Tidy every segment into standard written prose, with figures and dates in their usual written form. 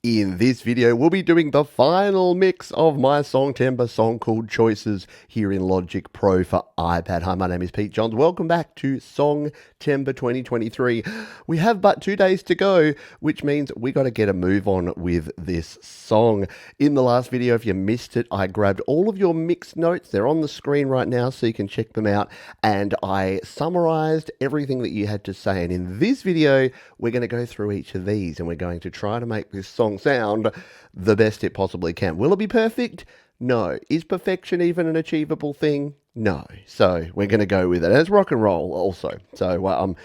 In this video, we'll be doing the final mix of my Songtember song called Choices here in Logic Pro for iPad. Hi, my name is Pete Johns. Welcome back to Songtember 2023. We have but 2 days to go, which means we got to get a move on with this song. In the last video, if you missed it, I grabbed all of your mix notes. They're on the screen right now, so you can check them out. And I summarized everything that you had to say. And in this video, we're going to go through each of these and we're going to try to make this song sound the best it possibly can. Will it be perfect? No. Is perfection even an achievable thing? No. So we're going to go with it. And it's rock and roll also. So I'm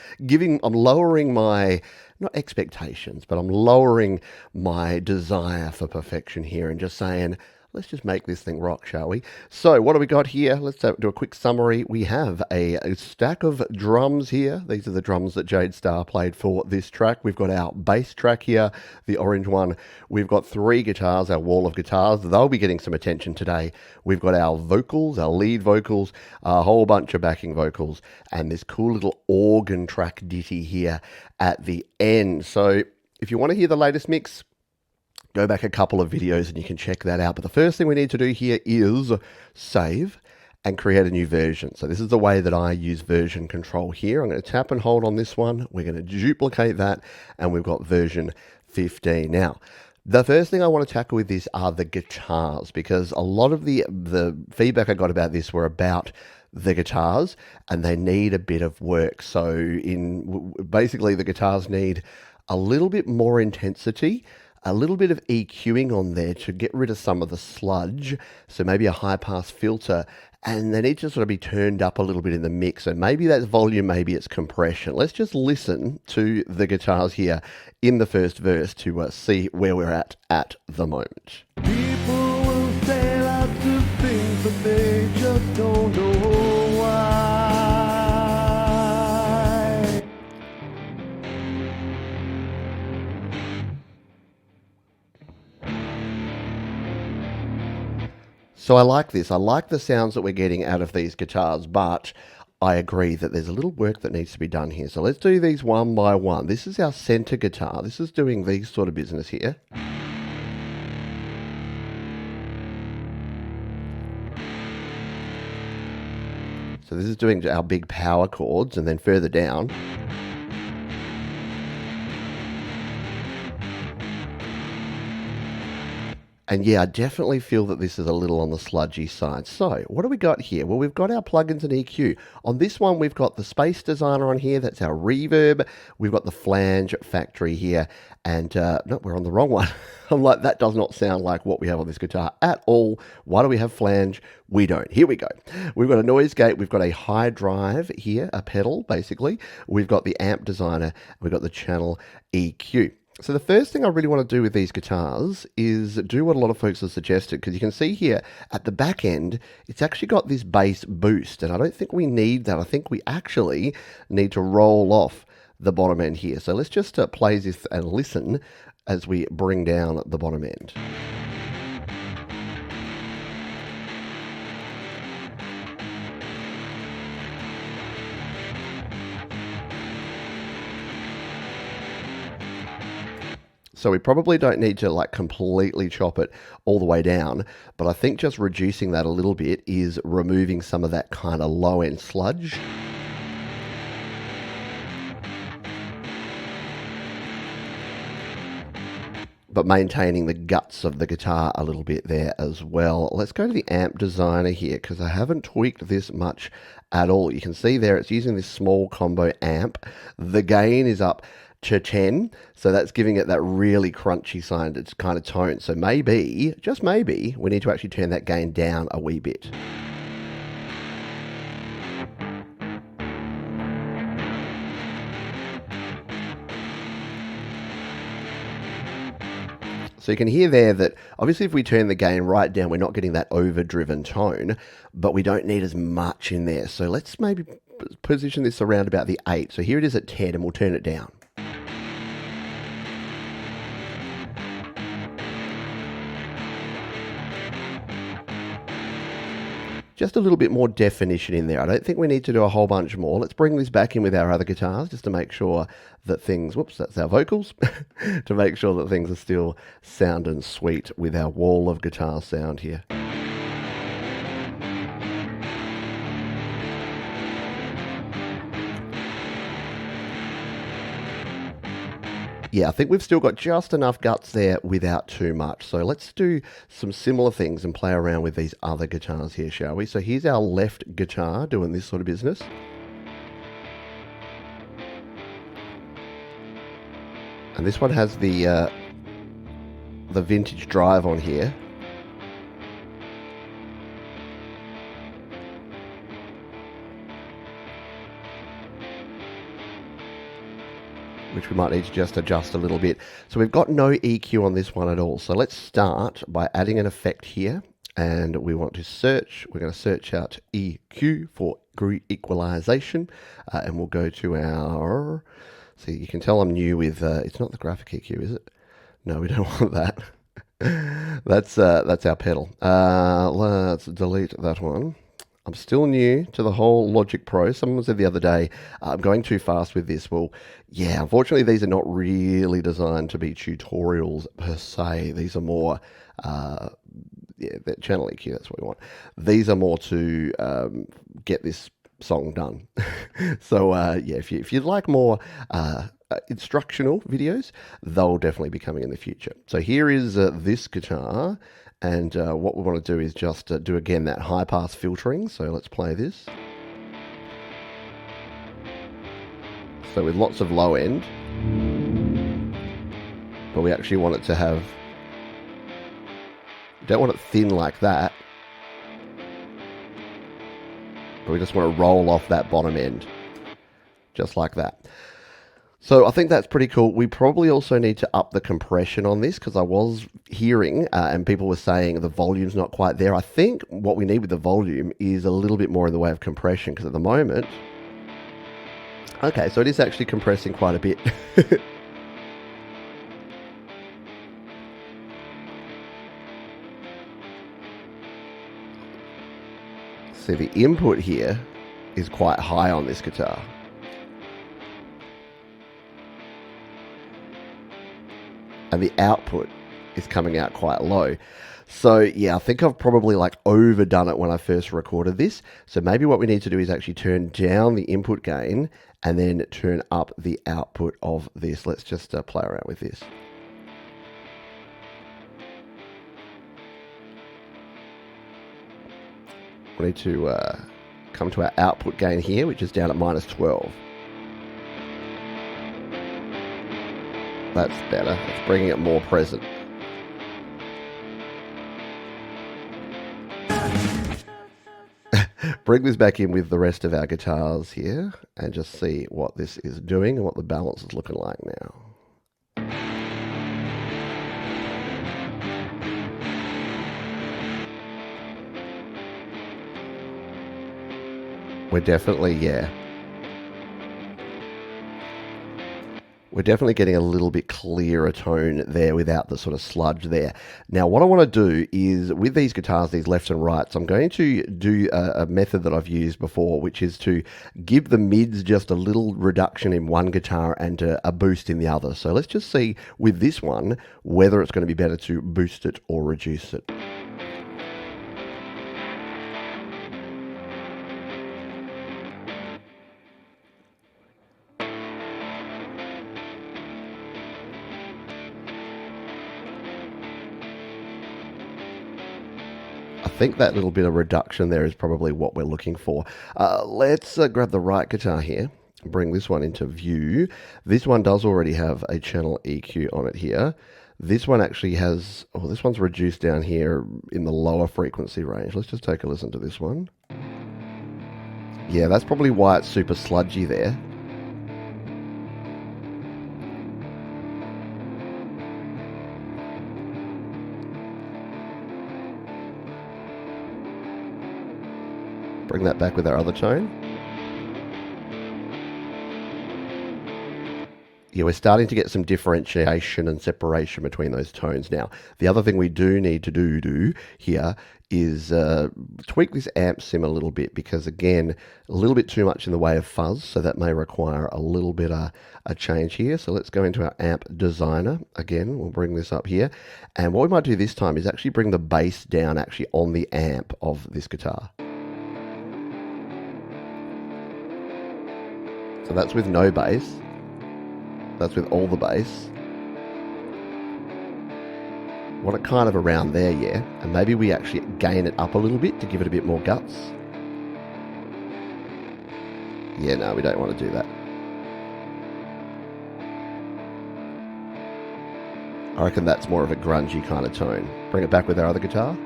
lowering my, not expectations, but I'm lowering my desire for perfection here and just saying, let's just make this thing rock, shall we? So what do we got here? Let's do a quick summary. We have a stack of drums here. These are the drums that Jade Starr played for this track. We've got our bass track here, the orange one. We've got 3 guitars, our wall of guitars. They'll be getting some attention today. We've got our vocals, our lead vocals, a whole bunch of backing vocals, and this cool little organ track ditty here at the end. So if you want to hear the latest mix, go back a couple of videos and you can check that out. But the first thing we need to do here is save and create a new version. So this is the way that I use version control here. I'm going to tap and hold on this one. We're going to duplicate that and we've got version 15. Now, the first thing I want to tackle with this are the guitars, because a lot of the feedback I got about this were about the guitars and they need a bit of work. So basically the guitars need a little bit more intensity, a little bit of EQing on there to get rid of some of the sludge, so maybe a high pass filter, and they need to sort of be turned up a little bit in the mix. So maybe that's volume, maybe it's compression. Let's just listen to the guitars here in the first verse to see where we're at the moment. People will say lots of things, but they just don't know why. So I like this. I like the sounds that we're getting out of these guitars, but I agree that there's a little work that needs to be done here. So let's do these one by one. This is our center guitar. This is doing these sort of business here. So this is doing our big power chords, and then further down, and yeah, I definitely feel that this is a little on the sludgy side. So what do we got here? Well, we've got our plugins and EQ. On this one, we've got the Space Designer on here. That's our reverb. We've got the Flange Factory here. And no, we're on the wrong one. I'm like, that does not sound like what we have on this guitar at all. Why do we have flange? We don't. Here we go. We've got a noise gate. We've got a high drive here, a pedal, basically. We've got the amp designer. We've got the channel EQ. So the first thing I really want to do with these guitars is do what a lot of folks have suggested, because you can see here at the back end, it's actually got this bass boost, and I don't think we need that. I think we actually need to roll off the bottom end here. So let's just play this and listen as we bring down the bottom end. So we probably don't need to like completely chop it all the way down, but I think just reducing that a little bit is removing some of that kind of low end sludge. But maintaining the guts of the guitar a little bit there as well. Let's go to the amp designer here, because I haven't tweaked this much at all. You can see there it's using this small combo amp. The gain is up to 10, so that's giving it that really crunchy sound, kind of tone. So maybe, just maybe, we need to actually turn that gain down a wee bit. So you can hear there that obviously if we turn the gain right down, we're not getting that overdriven tone, but we don't need as much in there. So let's maybe position this around about the 8. So here it is at 10 and we'll turn it down. just a little bit more definition in there. I don't think we need to do a whole bunch more. Let's bring this back in with our other guitars just to make sure that things, whoops, that's our vocals, to make sure that things are still sound and sweet with our wall of guitar sound here. Yeah, I think we've still got just enough guts there without too much. So let's do some similar things and play around with these other guitars here, shall we? So here's our left guitar doing this sort of business. And this one has the vintage drive on here. Which we might need to just adjust a little bit. So we've got no EQ on this one at all. So let's start by adding an effect here. And we want to search, we're going to search out EQ for equalization. And we'll go to our, see, you can tell I'm new with, it's not the graphic EQ, is it? No, we don't want that. That's our pedal. Let's delete that one. I'm still new to the whole Logic Pro. Someone said the other day, I'm going too fast with this. Well, yeah, unfortunately, these are not really designed to be tutorials per se. These are more, the channel EQ, that's what we want. These are more to get this song done. So, yeah, if you'd like more instructional videos, they'll definitely be coming in the future. So here is this guitar. And what we want to do is just do again that high pass filtering. So let's play this. So with lots of low end, but we actually want it to have, don't want it thin like that, but we just want to roll off that bottom end, just like that. So I think that's pretty cool. We probably also need to up the compression on this because I was hearing and people were saying the volume's not quite there. I think what we need with the volume is a little bit more in the way of compression because at the moment, okay, so it is actually compressing quite a bit. See, the input here is quite high on this guitar. And the output is coming out quite low. So yeah, I think I've probably like overdone it when I first recorded this. So maybe what we need to do is actually turn down the input gain and then turn up the output of this. Let's just play around with this. We need to come to our output gain here, which is down at -12. That's better. It's bringing it more present. Bring this back in with the rest of our guitars here and just see what this is doing and what the balance is looking like now. We're definitely, yeah. We're definitely getting a little bit clearer tone there without the sort of sludge there. Now, what I want to do is, with these guitars, these lefts and rights, I'm going to do a method that I've used before, which is to give the mids just a little reduction in one guitar and a boost in the other. So let's just see with this one whether it's going to be better to boost it or reduce it. I think that little bit of reduction there is probably what we're looking for. Let's grab the right guitar here and bring this one into view. This one does already have a channel EQ on it here. This one actually has, oh, this one's reduced down here in the lower frequency range. Let's just take a listen to this one. Yeah, that's probably why it's super sludgy there. Bring that back with our other tone. Yeah, we're starting to get some differentiation and separation between those tones now. The other thing we do need to do here is tweak this amp sim a little bit because, again, a little bit too much in the way of fuzz, so that may require a little bit of a change here. So let's go into our amp designer. Again, we'll bring this up here. And what we might do this time is actually bring the bass down actually on the amp of this guitar. So that's with no bass. That's with all the bass. Want it kind of around there, yeah. And maybe we actually gain it up a little bit to give it a bit more guts. Yeah, no, we don't want to do that. I reckon that's more of a grungy kind of tone. Bring it back with our other guitar.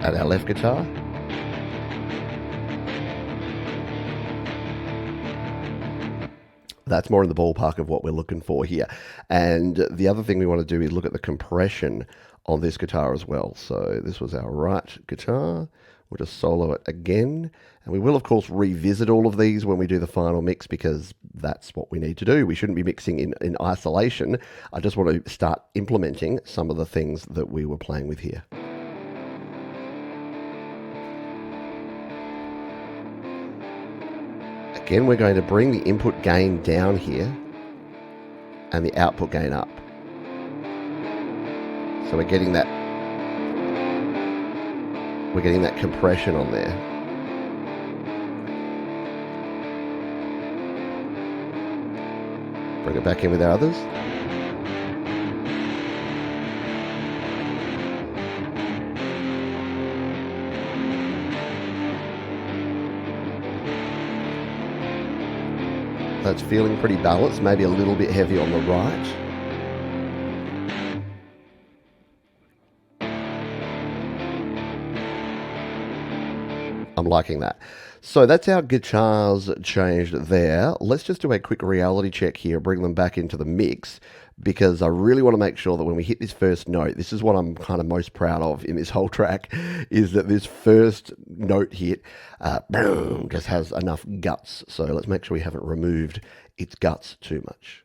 Add our left guitar. That's more in the ballpark of what we're looking for here. And the other thing we want to do is look at the compression on this guitar as well. So this was our right guitar. We'll just solo it again. And we will, of course, revisit all of these when we do the final mix because that's what we need to do. We shouldn't be mixing in isolation. I just want to start implementing some of the things that we were playing with here. Again, we're going to bring the input gain down here and the output gain up. So we're getting that compression on there. Bring it back in with our others. That's feeling pretty balanced, maybe a little bit heavy on the right. I'm liking that. So that's our guitars changed there. Let's just do a quick reality check here, bring them back into the mix, because I really want to make sure that when we hit this first note, this is what I'm kind of most proud of in this whole track, is that this first note hit boom, just has enough guts. So let's make sure we haven't removed its guts too much.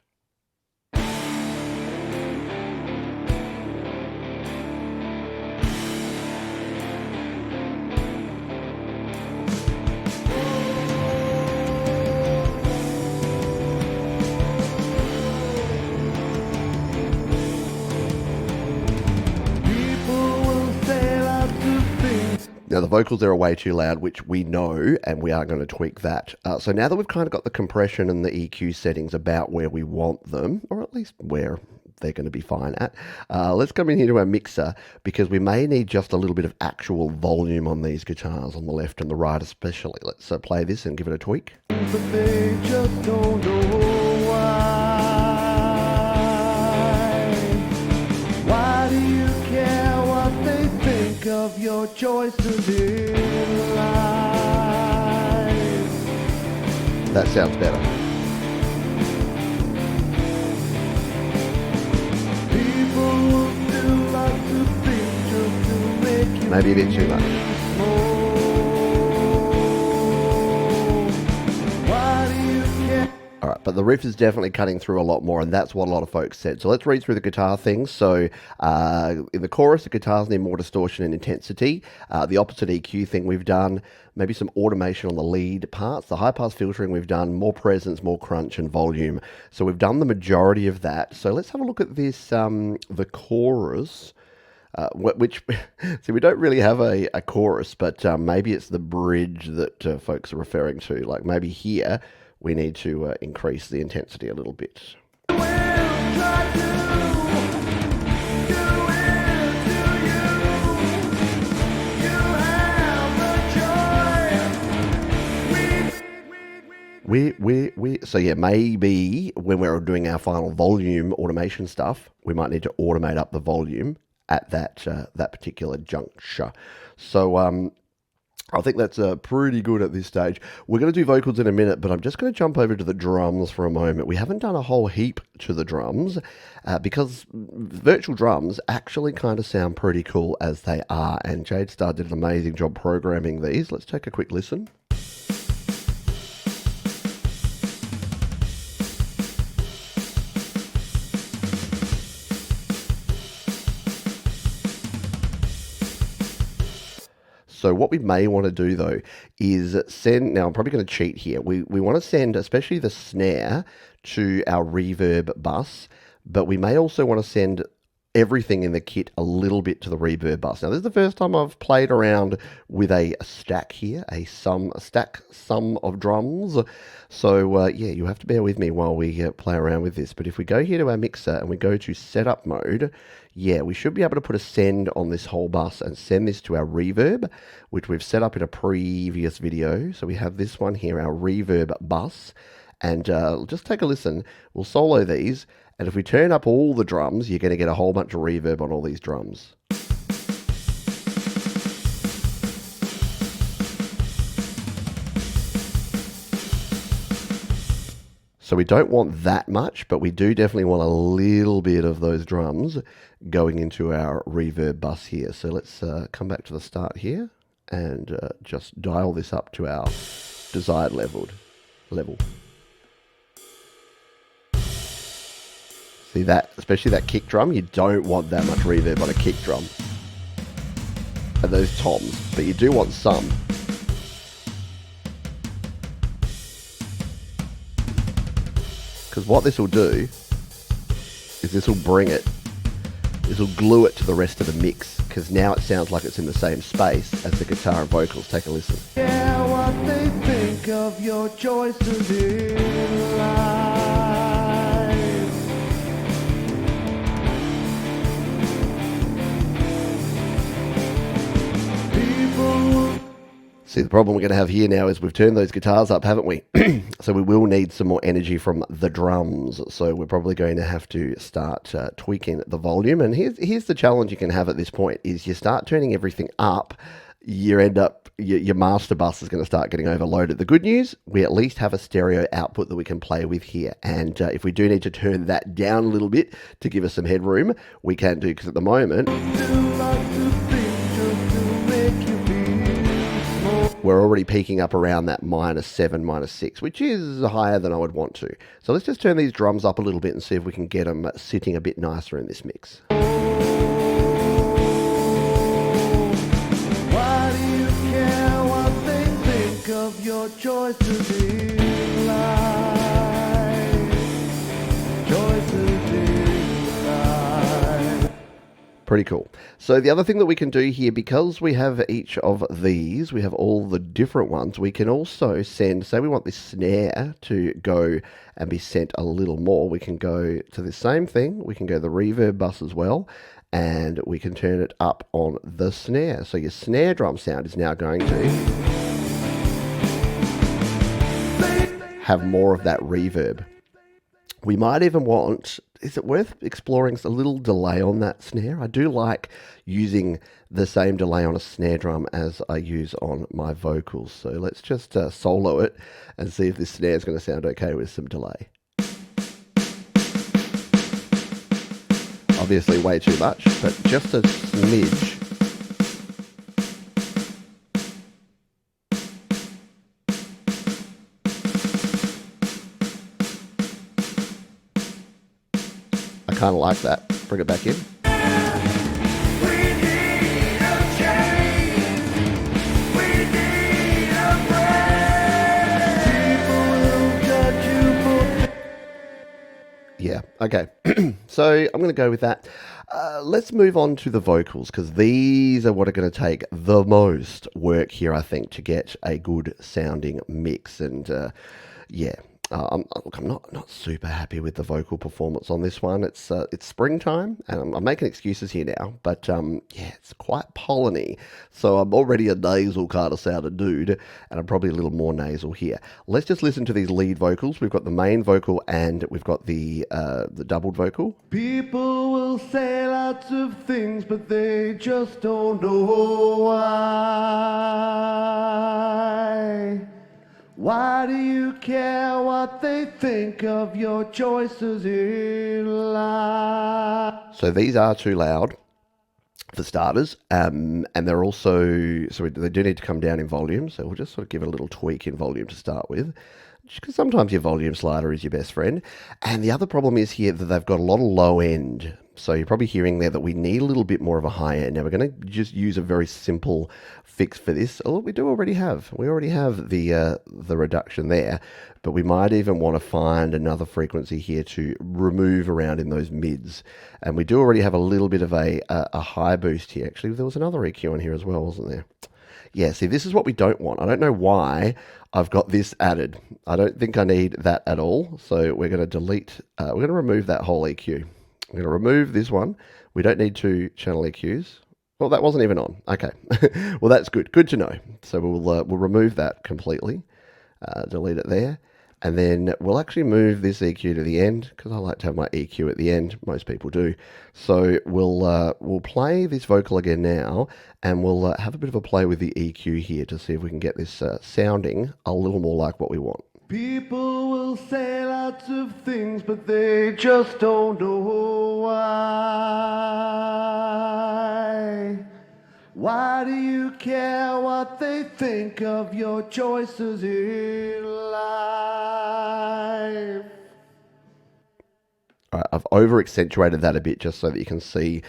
Now, the vocals there are way too loud, which we know, and we are going to tweak that. So now that we've kind of got the compression and the EQ settings about where we want them, or at least where they're going to be fine at, let's come in here to our mixer, because we may need just a little bit of actual volume on these guitars, on the left and the right especially. Let's play this and give it a tweak. But they just don't know why. Why do you care what they think of your choices in life? That sounds better. People do like to think just to make you Maybe a bit too much. Why do you care? All right, but the riff is definitely cutting through a lot more, and that's what a lot of folks said. So let's read through the guitar things. So in the chorus, the guitars need more distortion and intensity. The opposite EQ thing we've done, maybe some automation on the lead parts. The high-pass filtering we've done, more presence, more crunch, and volume. So we've done the majority of that. So let's have a look at this, the chorus. Which, see, we don't really have a chorus, but maybe it's the bridge that folks are referring to. Like maybe here, we need to increase the intensity a little bit. So yeah, maybe when we're doing our final volume automation stuff, we might need to automate up the volume at that particular juncture. So I think that's pretty good at this stage. We're going to do vocals in a minute, but I'm just going to jump over to the drums for a moment. We haven't done a whole heap to the drums because virtual drums actually kind of sound pretty cool as they are, and Jade Star did an amazing job programming these. Let's take a quick listen. So what we may want to do though is send, now I'm probably going to cheat here. We want to send especially the snare to our reverb bus, but we may also want to send everything in the kit a little bit to the reverb bus. Now this is the first time I've played around with a stack here, a stack sum of drums. So yeah, you have to bear with me while we play around with this. But if we go here to our mixer and we go to setup mode, yeah, we should be able to put a send on this whole bus and send this to our reverb, which we've set up in a previous video. So we have this one here, our reverb bus. And just take a listen. We'll solo these. And if we turn up all the drums, you're going to get a whole bunch of reverb on all these drums. So we don't want that much, but we do definitely want a little bit of those drums going into our reverb bus here. So let's come back to the start here and just dial this up to our desired level. See that, especially that kick drum, you don't want that much reverb on a kick drum. And those toms, but you do want some. Because what this will do is this will bring it, this will glue it to the rest of the mix, because now it sounds like it's in the same space as the guitar and vocals. Take a listen. Yeah, what they think of your choices in life. See, the problem we're going to have here now is we've turned those guitars up, haven't we? So we will need some more energy from the drums. So we're probably going to have to start tweaking the volume. And here's the challenge you can have at this point is you start turning everything up, you end up, your master bus is going to start getting overloaded. The good news, we at least have a stereo output that we can play with here. And if we do need to turn that down a little bit to give us some headroom, we can do, because at the moment, we're already peaking up around that -7, -6, which is higher than I would want to. So let's just turn these drums up a little bit and see if we can get them sitting a bit nicer in this mix. Why do you care what they think of your choices in life? Choices in life. Pretty cool. So the other thing that we can do here, because we have each of these, we have all the different ones, we can also send, say we want this snare to go and be sent a little more, we can go to the same thing, we can go to the reverb bus as well, and we can turn it up on the snare. So your snare drum sound is now going to have more of that reverb. We might even want, is it worth exploring a little delay on that snare? I do like using the same delay on a snare drum as I use on my vocals. So let's just solo it and see if this snare is going to sound okay with some delay. Obviously way too much, but just a smidge. I kind of like that. Bring it back in. Yeah, okay. So I'm going to go with that. Let's move on to the vocals, because these are what are going to take the most work here, I think, to get a good sounding mix. And yeah. Look, I'm not super happy with the vocal performance on this one. It's springtime, and I'm making excuses here now, but yeah, it's quite pollen-y. So I'm already a nasal kind of sounded dude, and I'm probably a little more nasal here. Let's just listen to these lead vocals. We've got the main vocal and we've got the doubled vocal. People will say lots of things, but they just don't know why. Why do you care what they think of your choices in life? So these are too loud for starters, and they're also, so they do need to come down in volume. So we'll just sort of give it a little tweak in volume to start with, because sometimes your volume slider is your best friend. And the other problem is here that they've got a lot of low end. So you're probably hearing there that we need a little bit more of a high end. Now we're going to just use a very simple fix for this. Oh, we do already have. We already have the reduction there, but we might even want to find another frequency here to remove around in those mids. And we do already have a little bit of a high boost here. Actually, there was another EQ on here as well, wasn't there? Yeah, see, this is what we don't want. I don't know why I've got this added. I don't think I need that at all. So we're going to delete, we're going to remove that whole EQ. I'm going to remove this one. We don't need two channel EQs. Well, that wasn't even on. Okay. Well, that's good. Good to know. So we'll remove that completely. Delete it there. And then we'll actually move this EQ to the end because I like to have my EQ at the end. Most people do. So we'll play this vocal again now, and we'll have a bit of a play with the EQ here to see if we can get this sounding a little more like what we want. People will say lots of things, but they just don't know why. Why do you care what they think of your choices in life? All right, I've over accentuated that a bit just so that you can see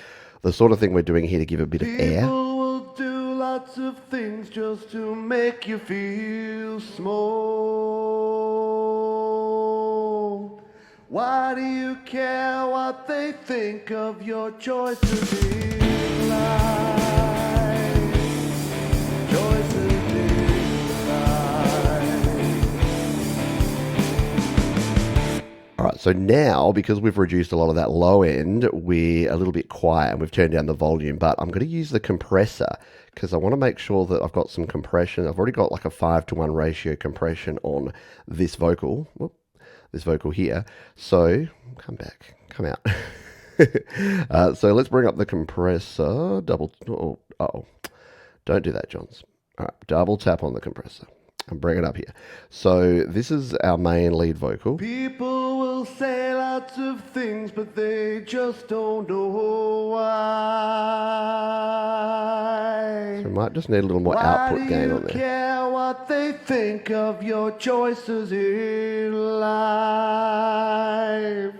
the sort of thing we're doing here to give a bit of air. People will do lots of things just to make you feel small. Why do you care what they think of your choices in life? Choices in life. All right, so now, because we've reduced a lot of that low end, we're a little bit quiet and we've turned down the volume, but I'm going to use the compressor because I want to make sure that I've got some compression. I've already got like a 5-to-1 ratio compression on this vocal. Whoop, this vocal here. So, come back, come out. So let's bring up the compressor. Don't do that, Johns. All right, double tap on the compressor and bring it up here. So this is our main lead vocal. People will say lots of things, but they just don't know why. So we might just need a little more output gain on Why do you there. care what they think of your choices in life?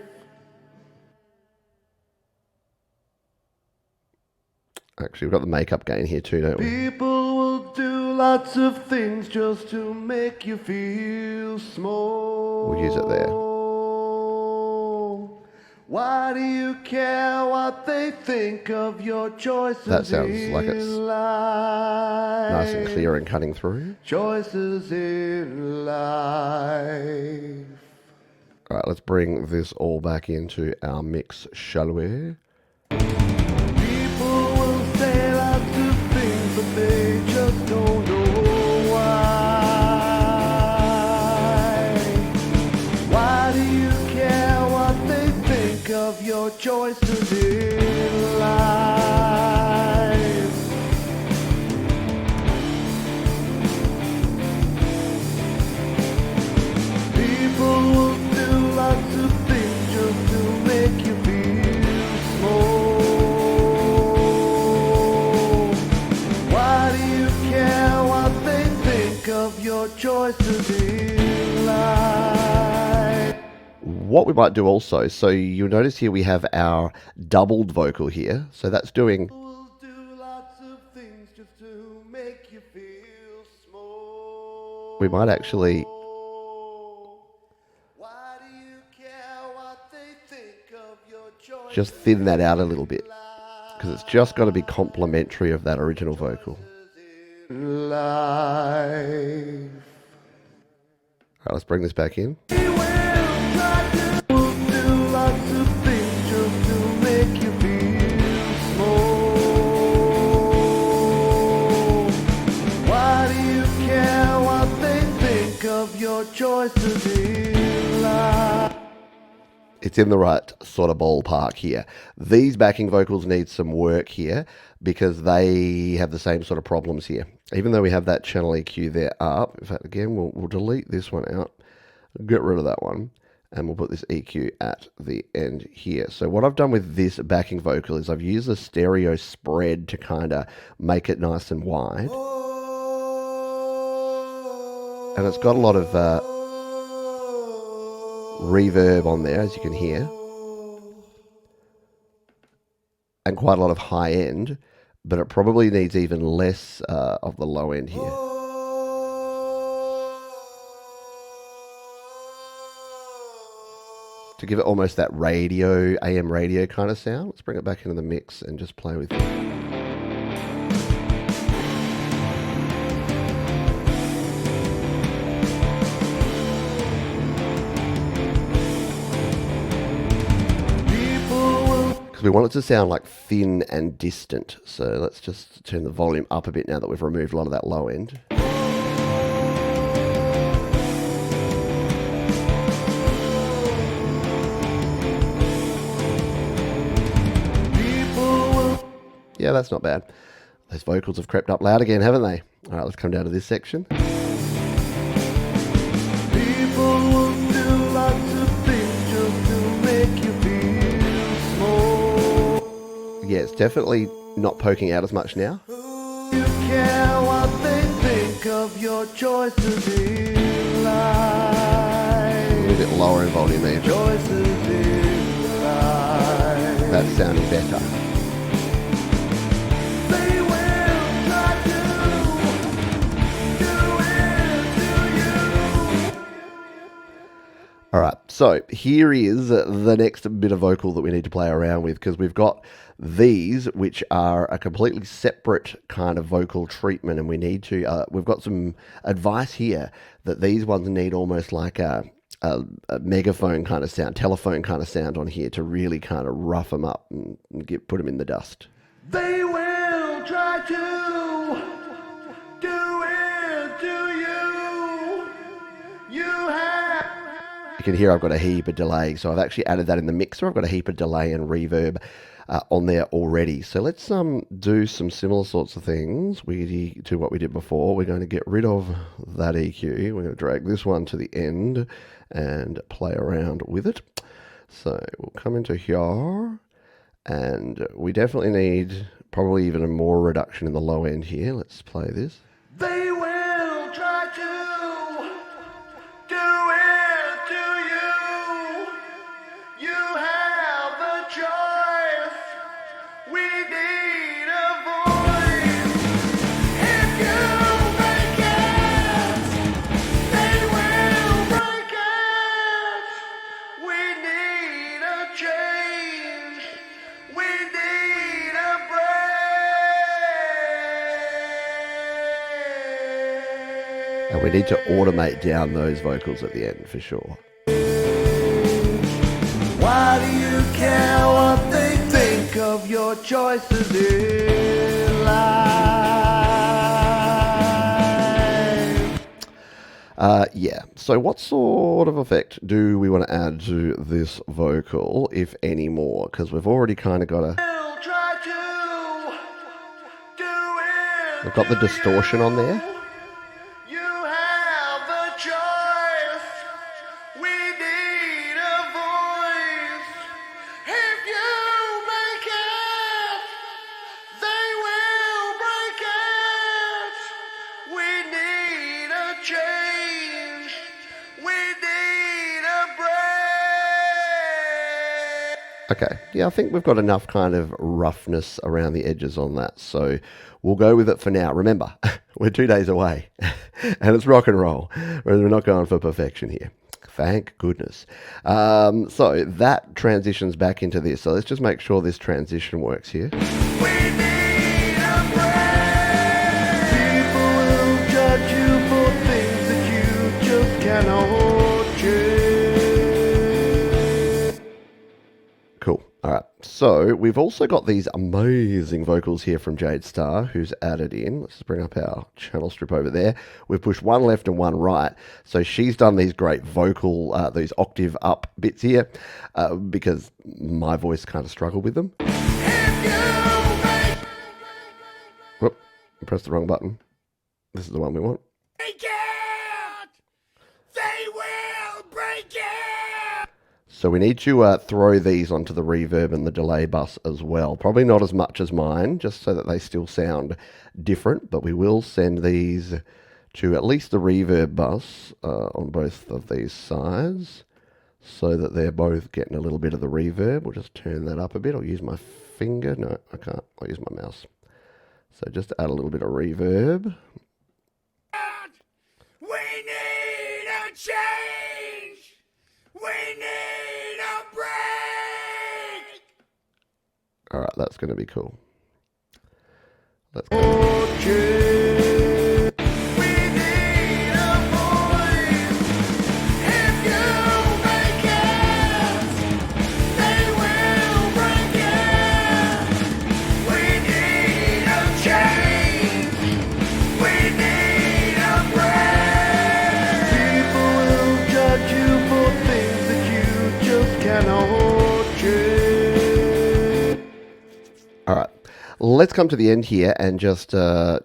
Actually, we've got the makeup gain here too, don't we? People will do lots of things just to make you feel small. We'll use it there. Why do you care what they think of your choices? That sounds like it's life? nice and clear and cutting through. Choices in life. All right, let's bring this all back into our mix, shall we? People will say lots of things, but they just don't know why. Why do you care what they think of your choices in life? People will do lots of things just to make you feel small. Why do you care what they think of your choices in life? What we might do also, so you'll notice here we have our doubled vocal here. So that's doing, Will do lots of things just to make you feel small. we might actually, Why do you care what they think of your choices? just thin that out a little bit because it's just got to be complementary of that original vocal. in life. All right, let's bring this back in. We will try to do lots of things just to make you feel small. Why do you care what they think of your choices in life? It's in the right sort of ballpark here. These backing vocals need some work here because they have the same sort of problems here. Even though we have that channel EQ there up, in fact, again, we'll delete this one out, get rid of that one, and we'll put this EQ at the end here. So what I've done with this backing vocal is I've used the stereo spread to kind of make it nice and wide. And it's got a lot of reverb on there, as you can hear, and quite a lot of high end, but it probably needs even less of the low end here. To give it almost that radio, AM radio kind of sound. Let's bring it back into the mix and just play with it. We want it to sound like thin and distant. So let's just turn the volume up a bit now that we've removed a lot of that low end. Yeah, that's not bad. Those vocals have crept up loud again, haven't they? All right, let's come down to this section. People will do lots of things just to make you feel small. Yeah, it's definitely not poking out as much now. You care what they think of your choices in life. A little bit lower in volume even. Choices in life. That's sounding better. They will try to do it to you. All right, so here is the next bit of vocal that we need to play around with, because we've got these, which are a completely separate kind of vocal treatment, and we need to, we've got some advice here that these ones need almost like a megaphone kind of sound, telephone kind of sound on here to really kind of rough them up and put them in the dust. They will try to do it to you. You have. You can hear I've got a heap of delay, so I've actually added that in the mixer. I've got a heap of delay and reverb on there already. So let's do some similar sorts of things to what we did before. We're going to get rid of that EQ. We're going to drag this one to the end and play around with it. So we'll come into here, and we definitely need probably even a more reduction in the low end here. Let's play this. They will try to do it to you. You have the choice. We need a voice. If you make it, they will break it. We need a change. We need a break. And we need to automate down those vocals at the end for sure. Why do you care what they think of your choices in life? Yeah, so what sort of effect do we want to add to this vocal, if any more? Because we've already kind of got We'll try to do it. we've got the distortion on there. You have the choice. We need a voice. If you make it, they will break it. We need a change. We need a break. Okay, yeah, I think we've got enough kind of roughness around the edges on that, so we'll go with it for now. Remember, we're 2 days away, and it's rock and roll. We're not going for perfection here. Thank goodness. So that transitions back into this. So let's just make sure this transition works here. We need a break. People will judge you for things that you just cannot change. Cool. All right. So we've also got these amazing vocals here from Jade Star, who's added in. Let's just bring up our channel strip over there. We've pushed one left and one right. So she's done these great vocal, these octave up bits here, because my voice kind of struggled with them. Whoop, I pressed the wrong button. This is the one we want. Break it! They will break it! So we need to throw these onto the reverb and the delay bus as well. Probably not as much as mine, just so that they still sound different, but we will send these to at least the reverb bus on both of these sides. so that they're both getting a little bit of the reverb. We'll just turn that up a bit. I'll use my finger. No, I can't. I'll use my mouse. So just add a little bit of reverb. We need a change. We need a break. All right, that's going to be cool. Let's go. All right, let's come to the end here and just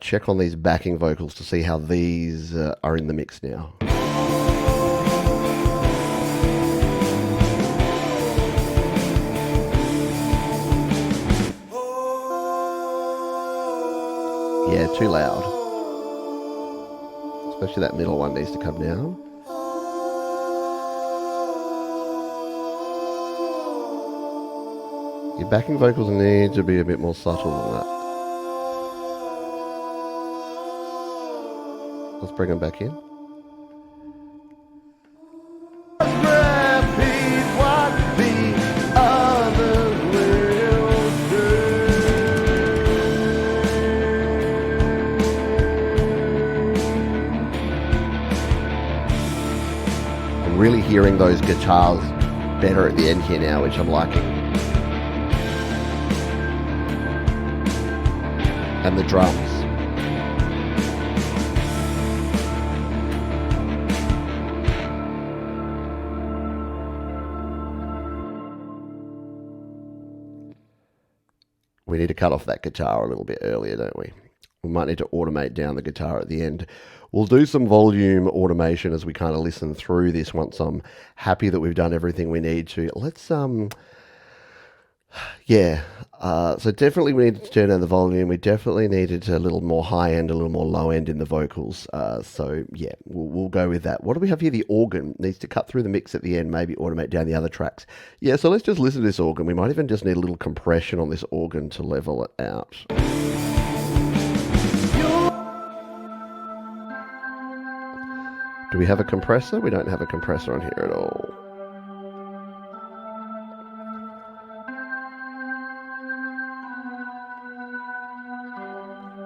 check on these backing vocals to see how these are in the mix now. Yeah, too loud. Especially that middle one needs to come down. Your backing vocals need to be a bit more subtle than that. Let's bring them back in. I'm really hearing those guitars better at the end here now, which I'm liking. And the drums. We need to cut off that guitar a little bit earlier, don't we? We might need to automate down the guitar at the end. We'll do some volume automation as we kind of listen through this once I'm happy that we've done everything we need to. Let's, so definitely we needed to turn down the volume. We definitely needed a little more high end, a little more low end in the vocals. So yeah, we'll go with that. What do we have here? The organ needs to cut through the mix at the end, maybe automate down the other tracks. Yeah, so let's just listen to this organ. We might even just need a little compression on this organ to level it out. Do we have a compressor? We don't have a compressor on here at all.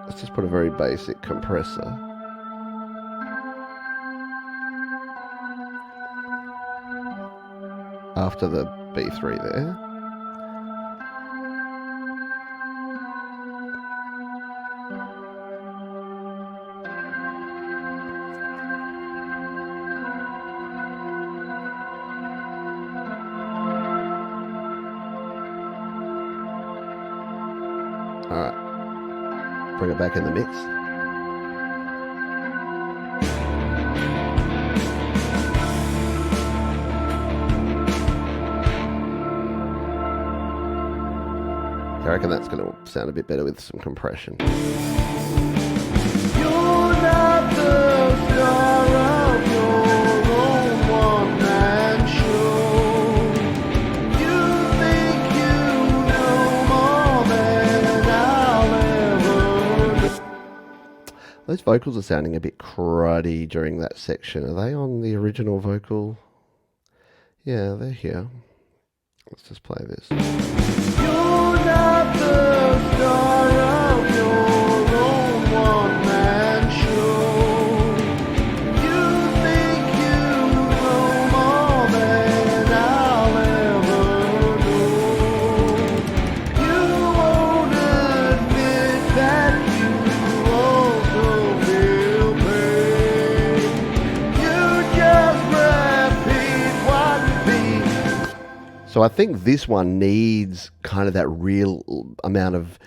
Let's just put a very basic compressor. After the B3 there. All right, bring it back in the mix. I reckon that's going to sound a bit better with some compression. You're not the star of your own one-man show. You think you know more than I'll ever know. Those vocals are sounding a bit cruddy during that section. Are they on the original vocal? Yeah, they're here. Let's just play this. You're not the star of your own one-man show. You think you know more than I'll ever know. You won't admit that you also feel pain. You just repeat what beats. So I think this one needs kind of that real amount of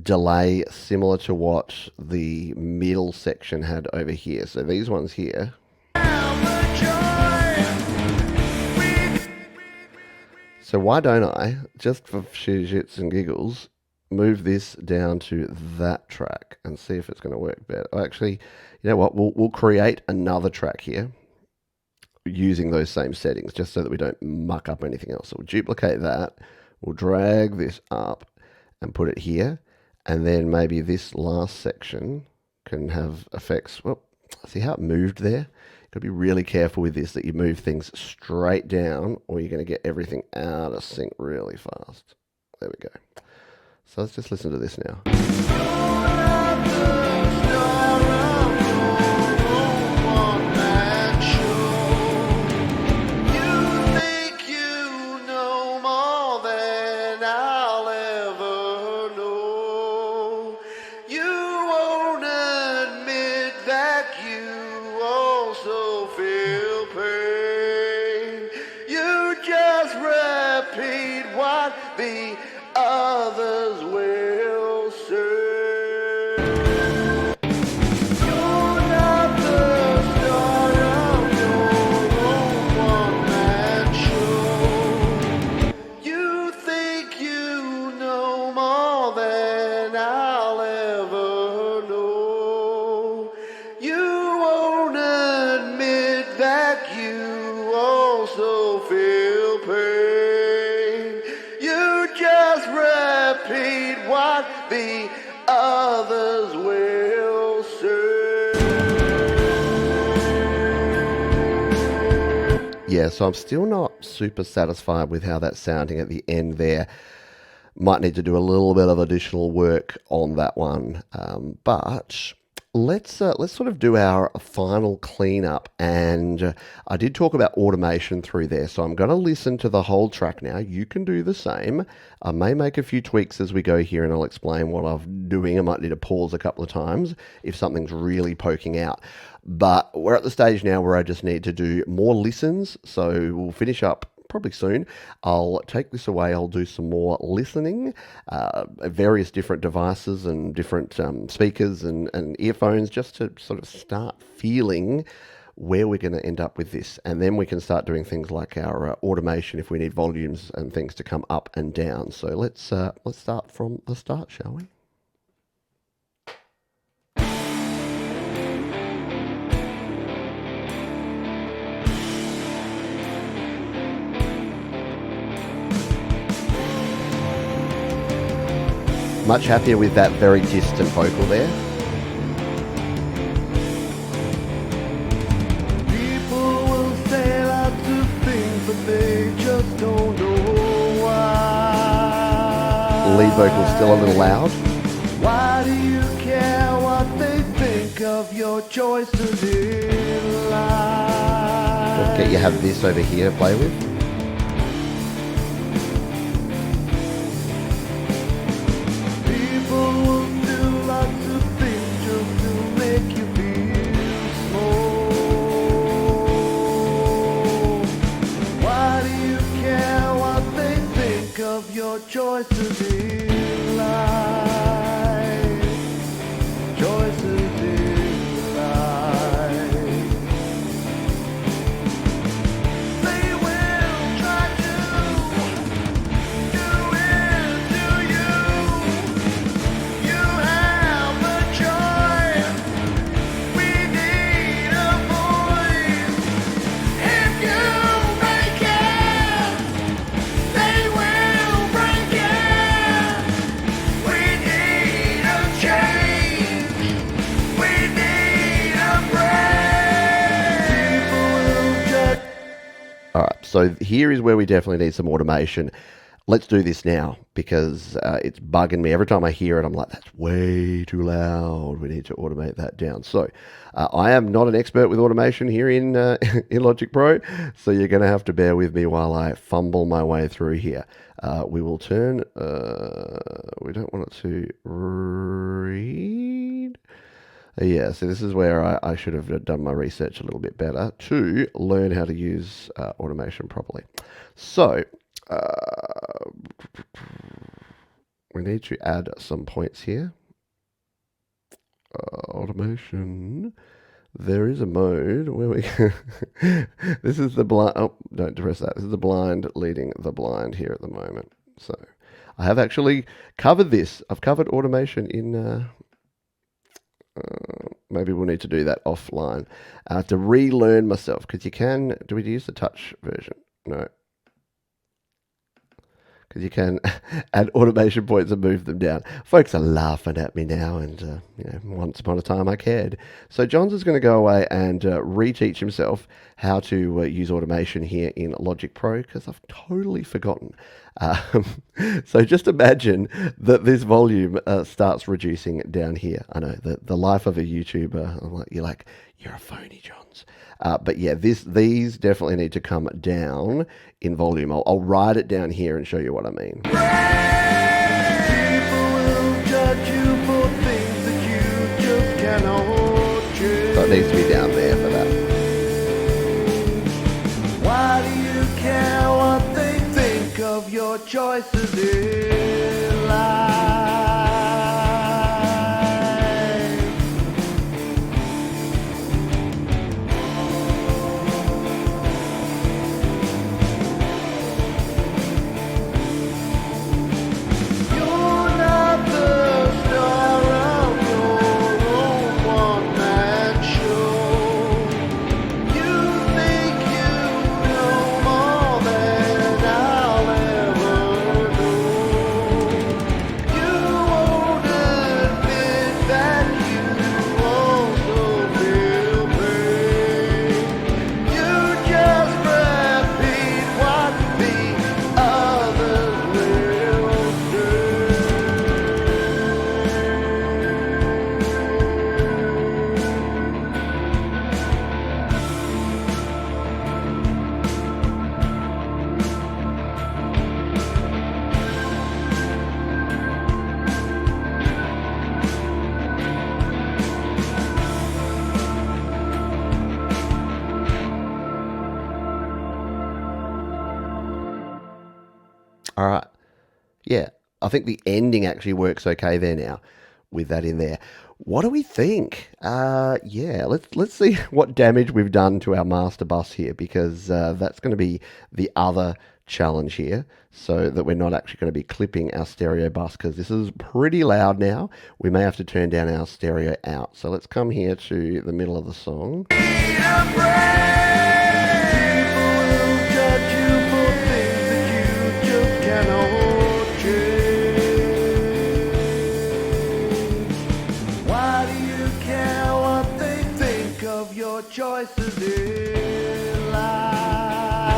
delay, similar to what the middle section had over here. So these ones here. So why don't I, just for shits and giggles, move this down to that track and see if it's going to work better. Actually, you know what? We'll create another track here using those same settings, just so that we don't muck up anything else. So we'll duplicate that. We'll drag this up and put it here. And then maybe this last section can have effects. Well, see how it moved there? You've got to be really careful with this, that you move things straight down, or you're going to get everything out of sync really fast. There we go. So let's just listen to this now. The others will say. You're not the star of your own one-man show. You think you know more than I'll ever know. You won't admit that you also feel pain. Repeat what the others will say. Yeah, so I'm still not super satisfied with how that's sounding at the end there. Might need to do a little bit of additional work on that one, but let's sort of do our final cleanup. And I did talk about automation through there, so I'm going to listen to the whole track now. You can do the same. I may make a few tweaks as we go here, and I'll explain what I'm doing. I might need to pause a couple of times if something's really poking out. But we're at the stage now where I just need to do more listens, so we'll finish up probably soon. I'll take this away. I'll do some more listening, various different devices and different speakers and earphones, just to sort of start feeling where we're going to end up with this. And then we can start doing things like our automation if we need volumes and things to come up and down. So let's start from the start, shall we? Much happier with that very distant vocal there. People will say lots of things, but they just don't know why. Lead vocal still a little loud. Why do you care what they think of your choices in life? Don't forget you have this over here to play with. Choices in life, choices in life. They will try to do it to you. You have a choice. We need a voice. If you make it, they will break it. We need a change. We need a break. All right, so here is where we definitely need some automation. Let's do this now, because it's bugging me. Every time I hear it, I'm like, that's way too loud. We need to automate that down. So I am not an expert with automation here in Logic Pro, so you're going to have to bear with me while I fumble my way through here. We will turn, we don't want it to read. Yeah, so this is where I should have done my research a little bit better to learn how to use automation properly. So we need to add some points here. Automation. There is a mode where we can this is the blind. Oh, don't press that. This is the blind leading the blind here at the moment. So I have actually covered this. I've covered automation in maybe we'll need to do that offline. I have to relearn myself because you can. Do we use the touch version? No. Because you can add automation points and move them down. Folks are laughing at me now, and once upon a time I cared. So Johns is going to go away and reteach himself how to use automation here in Logic Pro because I've totally forgotten. So just imagine that this volume starts reducing down here. I know the life of a YouTuber. You're a phony, Johns. But yeah, these definitely need to come down in volume. I'll write it down here and show you what I mean. People will judge you for things that you just cannot change. So it needs to be down there for that. Why do you care what they think of your choices in life? You're not the star of your own one-man show. You think you know more than I'll ever know. You won't admit that you also feel pain. You just repeat what the others will All right. Yeah, I think the ending actually works okay there now with that in there. What do we think? Yeah, let's see what damage we've done to our master bus here because that's going to be the other challenge here so that we're not actually going to be clipping our stereo bus because this is pretty loud now. We may have to turn down our stereo out. So let's come here to the middle of the song. Choices in life.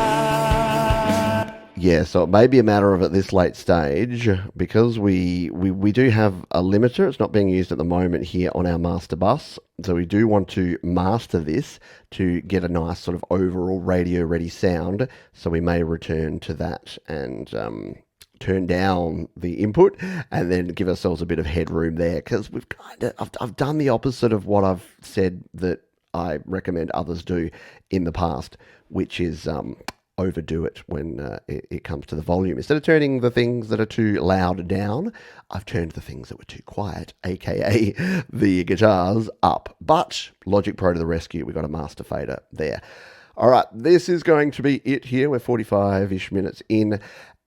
Yeah, so it may be a matter of at this late stage, because we do have a limiter. It's not being used at the moment here on our master bus. So we do want to master this to get a nice sort of overall radio ready sound. So we may return to that and turn down the input and then give ourselves a bit of headroom there because we've I've done the opposite of what I've said that I recommend others do in the past, which is overdo it when it comes to the volume. Instead of turning the things that are too loud down, I've turned the things that were too quiet, aka the guitars, up. But Logic Pro to the rescue, we've got a master fader there. All right, this is going to be it here. We're 45-ish minutes in,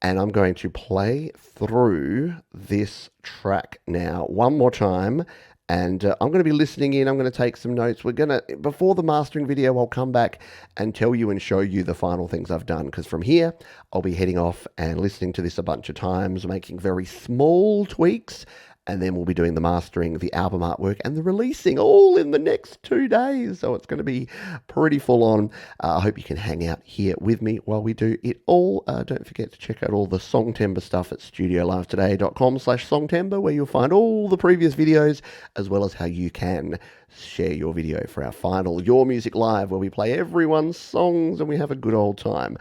and I'm going to play through this track now one more time. And I'm going to be listening in. I'm going to take some notes. Before the mastering video, I'll come back and tell you and show you the final things I've done. Because from here, I'll be heading off and listening to this a bunch of times, making very small tweaks. And then we'll be doing the mastering, the album artwork, and the releasing all in the next 2 days. So it's going to be pretty full on. I hope you can hang out here with me while we do it all. Don't forget to check out all the Songtember stuff at studiolivetoday.com/Songtember, where you'll find all the previous videos, as well as how you can share your video for our final Your Music Live, where we play everyone's songs and we have a good old time.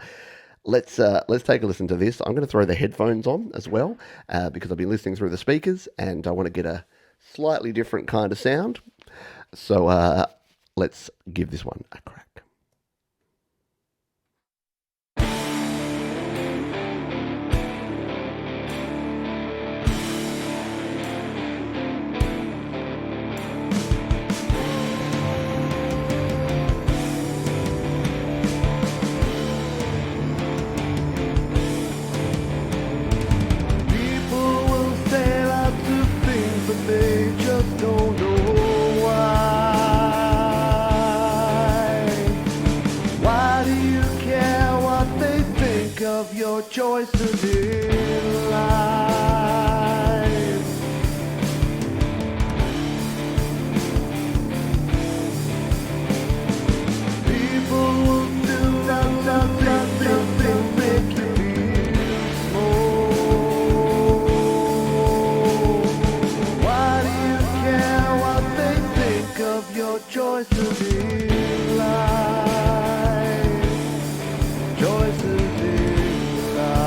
Let's take a listen to this. I'm going to throw the headphones on as well because I've been listening through the speakers and I want to get a slightly different kind of sound. So let's give this one a crack. They just don't know why. choices in life. People will do something to make you feel small. Why do you care what they think of your choices in life? Choices in life.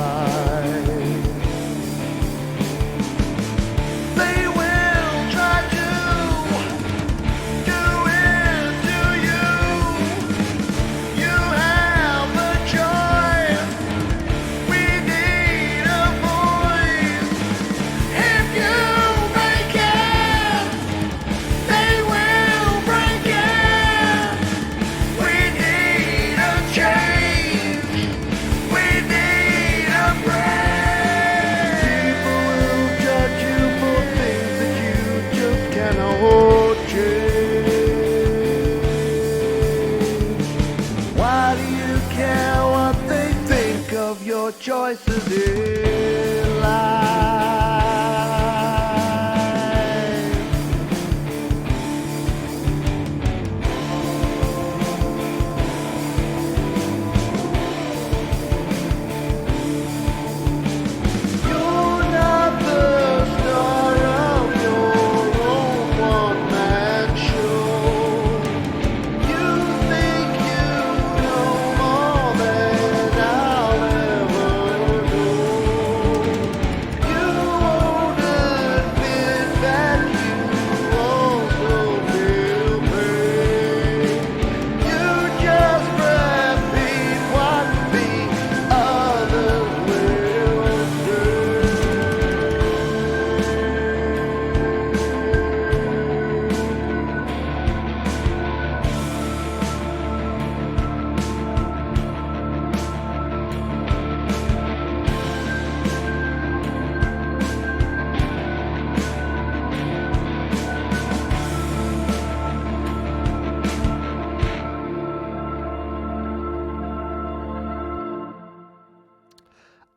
They will try to do it to you. You have a choice. We need a voice. If you make it, they will break it. We need a change. We need a break. People will judge you for things that you just cannot change. Why do you care what they think of your choices in life? You're not the star of your own one-man show. You think you know more than I'll ever know. You won't admit that you also feel pain. You just repeat what the others will say.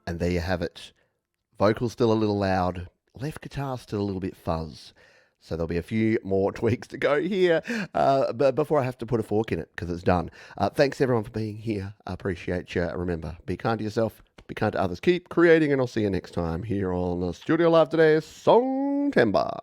And there you have it. Vocals still a little loud, left guitar still a little bit fuzz. So there'll be a few more tweaks to go here but before I have to put a fork in it because it's done. Thanks everyone for being here. I appreciate you. Remember, be kind to yourself, be kind to others. Keep creating, and I'll see you next time here on Studio Live today, Songtember.